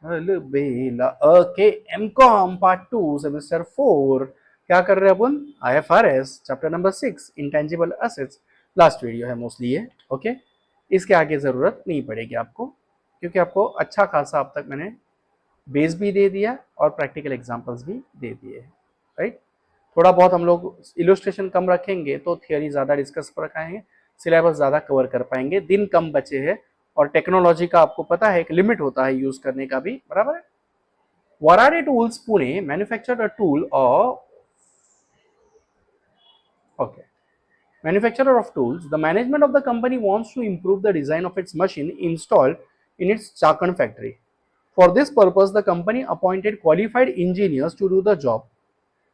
अलबेला। Okay, MCom part 2 semester 4। क्या कर रहे हैं अपन? IFRS chapter number 6 intangible assets. Last video है मोस्टली ये। ओके, इसके आगे ज़रूरत नहीं पड़ेगी आपको, क्योंकि आपको अच्छा खासा अब तक मैंने बेस भी दे दिया और प्रैक्टिकल एग्जांपल्स भी दे दिए हैं। राइट, थोड़ा बहुत हम लोग इलस्ट्रेशन कम रखेंगे तो थियोरी ज़्यादा डिस्कस कर पाएंगे, सिलेबस ज़्यादा कवर कर पाएंगे। दिन कम बचे हैं और टेक्नोलॉजी का आपको पता है एक लिमिट होता है यूज करने का भी, बराबर है। Warade Tools Pune manufactured a tool or okay manufacturer of tools. The management of the company wants to improve the design of its machine installed in its Chakan factory. For this purpose, the company appointed qualified engineers to do the job.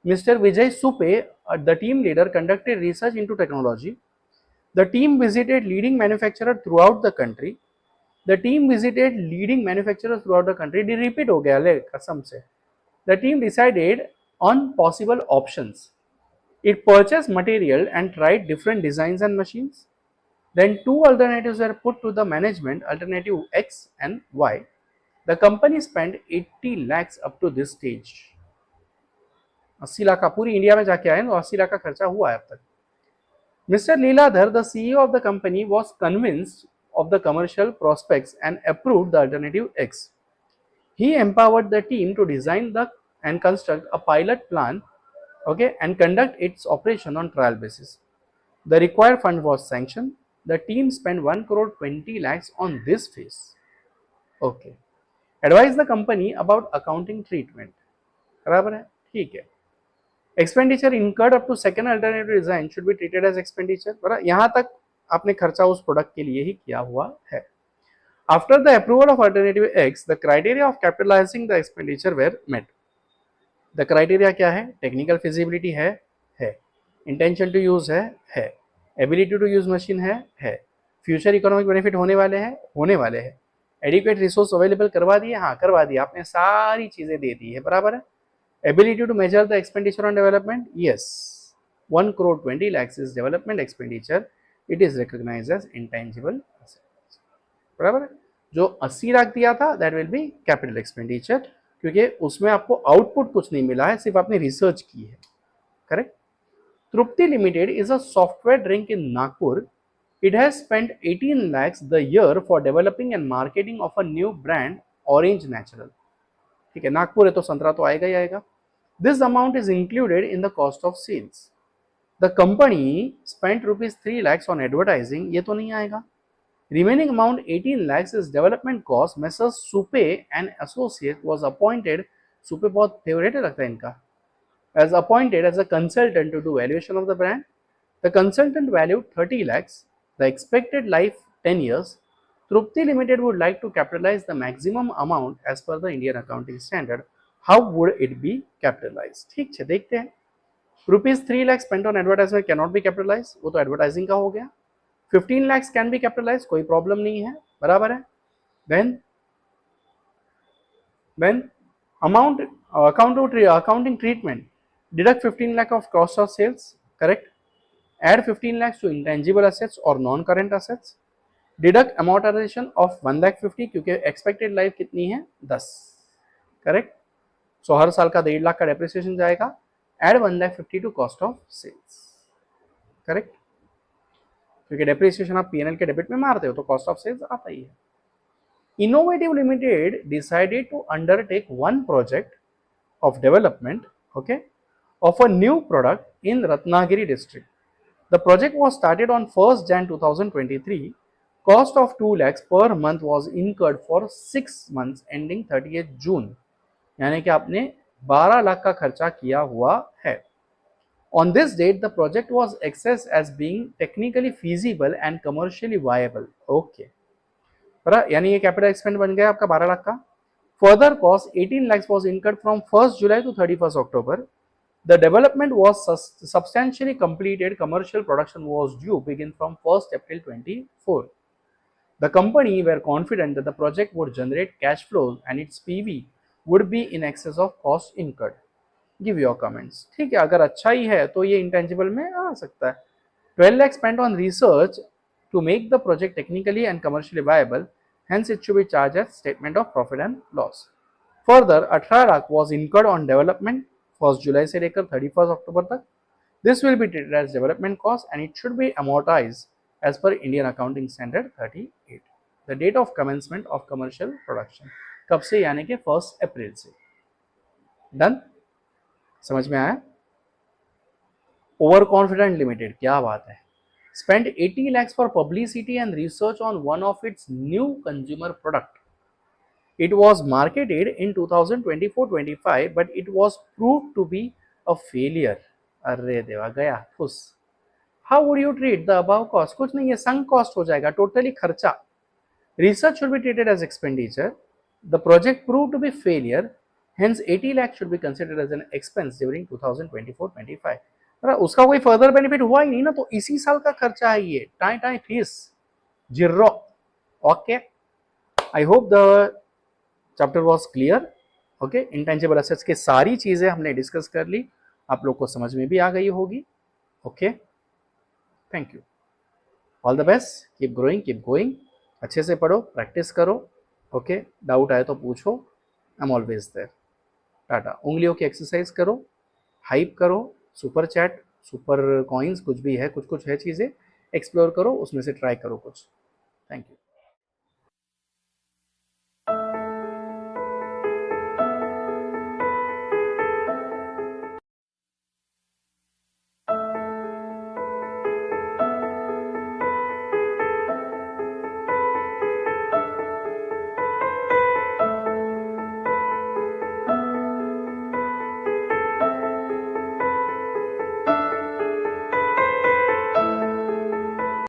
Mr. Vijay Supe, the team leader, conducted research into technology. The team visited leading manufacturers throughout the country. The team visited leading manufacturers throughout the country. Did repeat हो गया ले कसम से. The team decided on possible options. It purchased material and tried different designs and machines. Then two alternatives were put to the management, alternative X and Y. The company spent 80 lakhs up to this stage. 80 lakh का पूरी India में जाके आए तो 80 लाख का खर्चा हुआ है अब तक. Mr. Leeladhar, the CEO of the company, was convinced of the commercial prospects and approved the alternative X. He empowered the team to design and construct a pilot plan, okay, and conduct its operation on trial basis. The required fund was sanctioned. The team spent 1 crore 20 lakhs on this phase. Okay. Advise the company about accounting treatment. बराबर है, ठीक है. Expenditure incurred up to second alternative design should be treated as expenditure. बराबर, यहाँ तक आपने खर्चा उस प्रोडक्ट के लिए ही किया हुआ है. After the approval of alternative X, the criteria of capitalizing the expenditure were met. The criteria क्या है? Technical feasibility है, intention to use है, ability to use machine है, future economic benefit होने वाले हैं, adequate resource available करवा दिए, हाँ करवा दिया, आपने सारी चीजें दे दी है, बराबर है. Ability to measure the expenditure on development, yes, 1 crore 20 lakhs is development expenditure. It is recognized as intangible assets. बराबर है. जो 80 लाख दिया था that will be capital expenditure, क्योंकि उसमें आपको आउटपुट कुछ नहीं मिला है, सिर्फ आपने रिसर्च की है. Correct. Trupti Limited is a software drink in Nagpur. It has spent 18 lakhs the year for developing and marketing of a new brand, Orange Natural. ठीक है, नागपुर है तो संतरा तो आएगा ही आएगा. This amount is included in the cost of sales. The company spent rupees 3 lakhs on advertising. ये तो नहीं आएगा. Remaining amount 18 lakhs is development cost. Messrs. Supe and Associate was appointed. Supe बहुत फेवरेट लगता है इनका. As appointed as a consultant to do valuation of the brand. The consultant valued 30 lakhs. The expected life 10 years. Trupti Limited would like to capitalize the maximum amount as per the Indian accounting standard. How would it be capitalized? ठीक है, देखते हैं. Rupees 3 lakhs spent on advertisement cannot be capitalized. वो तो advertising का हो गया. 15 lakhs can be capitalized, कोई प्रॉब्लम नहीं है, बराबर है. Then amount accounting treatment, deduct 15 lakh of cost of sales, correct. Add 15 lakhs to intangible assets or non-current assets. Deduct amortization of 1 lakh 50, क्योंकि expected life कितनी है 10, करेक्ट. सो हर साल का 1.5 लाख का डेप्रिसिएशन जाएगा. Add 1 lakh 50 to cost of sales, correct, क्योंकि depreciation आप PNL के डेबिट में मारते हो तो कॉस्ट ऑफ सेल्स आता ही है. Innovative Limited decided to undertake one project of development, okay, of a new product in Ratnagiri district. The project was started on 1st Jan 2023. Cost of 2 lakhs per month was incurred for 6 months ending 30th June. यानी कि आपने 12 लाख का खर्चा किया हुआ है. On this date, the project was assessed as being technically feasible and commercially viable. Okay. यानी ये कैपिटल एक्सपेंड बन गया आपका 12 लाख का. Further cost 18 lakhs was incurred from 1st July to 31st October. The development was substantially completed. Commercial production was due begin from 1st April 24. The company were confident that the project would generate cash flows and its PV would be in excess of cost incurred. Give your comments. ठीक है, अगर अच्छा ही है तो ये intangible में आ सकता है. 12 lakhs spent on research to make the project technically and commercially viable. Hence, it should be charged as statement of profit and loss. Further 18 lakh was incurred on development 1 जुलाई से लेकर 31 अक्टूबर तक. This will be treated as development cost and it should be amortised as per Indian accounting standard 38. The date of commencement of commercial production, कब से, यानी कि 1 अप्रैल से. डन, समझ में आया. ओवर कॉन्फिडेंट लिमिटेड, क्या बात है. Spent 80 lakhs for publicity and research on one of its new consumer product. It was marketed in 2024-25 but it was proved to be a failure. अरे देवा, गया फुस. How would you treat the above cost? कुछ नहीं, ये sunk cost हो जाएगा, totally खर्चा. Research should be treated as expenditure. The project proved to be failure. Hence 80 lakhs should be considered as an expense during 2024-25. उसका कोई further benefit हुआ ही नहीं ना, तो इसी साल का खर्चा है ये. Tie tie fees zero. Okay, I hope the chapter was clear. Okay, intangible assets के सारी चीजें हमने डिस्कस कर ली, आप लोग को समझ में भी आ गई होगी. Okay, thank you, all the best, keep growing, keep going. अच्छे से पढ़ो, प्रैक्टिस करो. ओके, डाउट आए तो पूछो, I am always there. Tata. उंगलियों की एक्सरसाइज करो, हाइप करो, सुपर चैट, सुपर कॉइन्स, कुछ भी है, कुछ कुछ है चीज़ें, एक्सप्लोर करो, उसमें से ट्राई करो कुछ. Thank you.